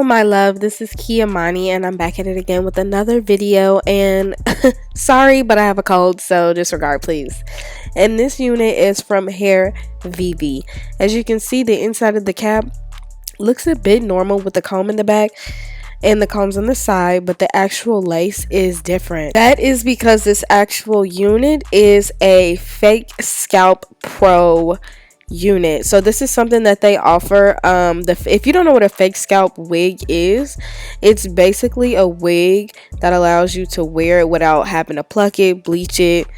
my love, this is Kiamani and I'm back at it again with another video, and sorry but I have a cold, so disregard please. And this unit is from Hairvivi. As you can see, the inside of the cap looks a bit normal with the comb in the back and the combs on the side, but the actual lace is different. That is because this actual unit is a fake scalp pro unit. So this is something that they offer. If you don't know what a fake scalp wig is, it's basically a wig that allows you to wear it without having to pluck it, bleach it.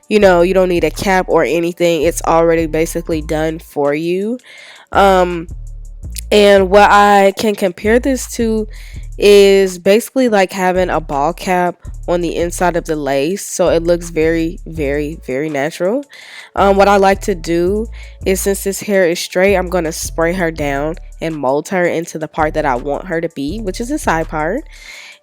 You know, you don't need a cap or anything. It's already basically done for you. And what I can compare this to is basically like having a ball cap on the inside of the lace, so it looks very natural. What I like to do is, since this hair is straight, I'm going to spray her down and mold her into the part that I want her to be, which is the side part.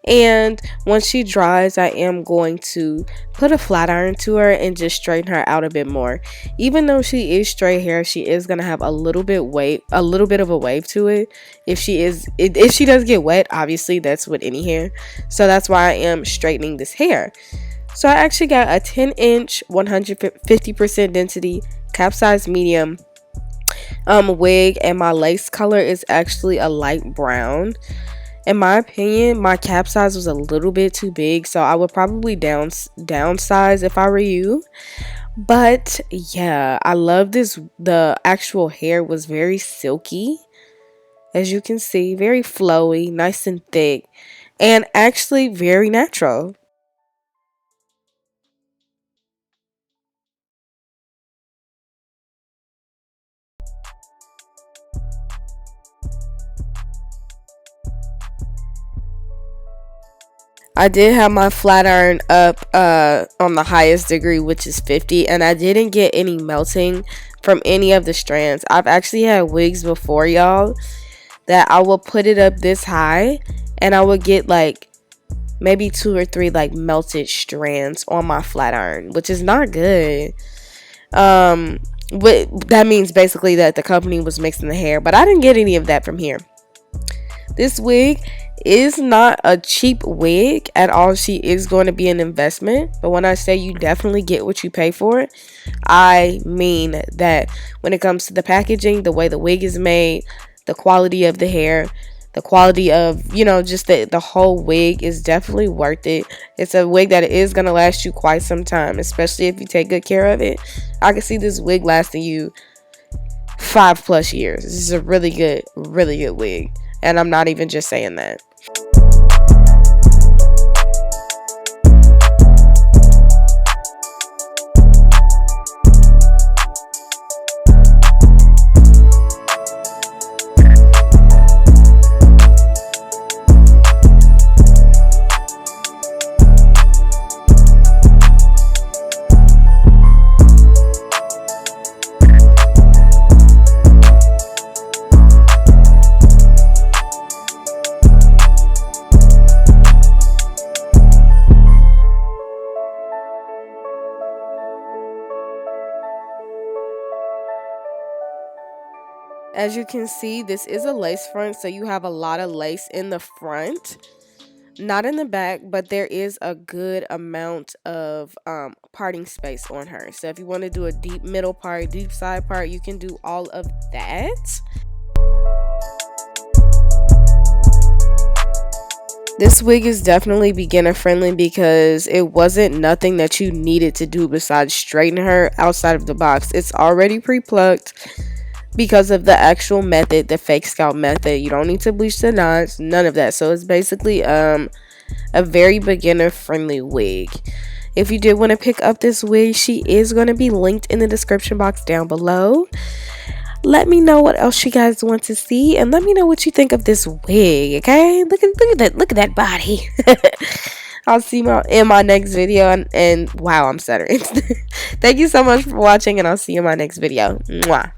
And once she dries, I am going to put a flat iron to her and just straighten her out a bit more. Even though she is straight hair, she is gonna have a little bit of a wave to it. If she does get wet, obviously that's with any hair. So that's why I am straightening this hair. So I actually got a 10-inch 150% density cap size medium wig, and my lace color is actually a light brown. In my opinion, my cap size was a little bit too big, so I would probably downsize if I were you. But yeah, I love this. The actual hair was very silky, as you can see, very flowy, nice and thick, and actually very natural. I did have my flat iron up on the highest degree, which is 50, and I didn't get any melting from any of the strands. I've actually had wigs before, y'all, that I will put it up this high and I would get like maybe 2 or 3 like melted strands on my flat iron, which is not good. That means basically that the company was mixing the hair, but I didn't get any of that from here. This wig is not a cheap wig at all. She is going to be an investment, but when I say you definitely get what you pay for it, I mean that when it comes to the packaging, the way the wig is made, the quality of the hair, the quality of, you know, just the whole wig is definitely worth it. It's a wig that is going to last you quite some time, especially if you take good care of it. I can see this wig lasting you 5+ years. This is a really good wig. And I'm not even just saying that. As you can see, this is a lace front, so you have a lot of lace in the front, not in the back, but there is a good amount of parting space on her. So if you want to do a deep middle part, deep side part, you can do all of that. This wig is definitely beginner friendly because it wasn't nothing that you needed to do besides straighten her outside of the box. It's already pre-plucked because of the actual method, the fake scalp method. You don't need to bleach the knots, none of that. So it's basically a very beginner friendly wig. If you did want to pick up this wig, she is going to be linked in the description box down below. Let me know what else you guys want to see, and let me know what you think of this wig. Okay, look at that body. I'll see you in my next video, and wow, I'm stuttering. Thank you so much for watching, and I'll see you in my next video. Mwah.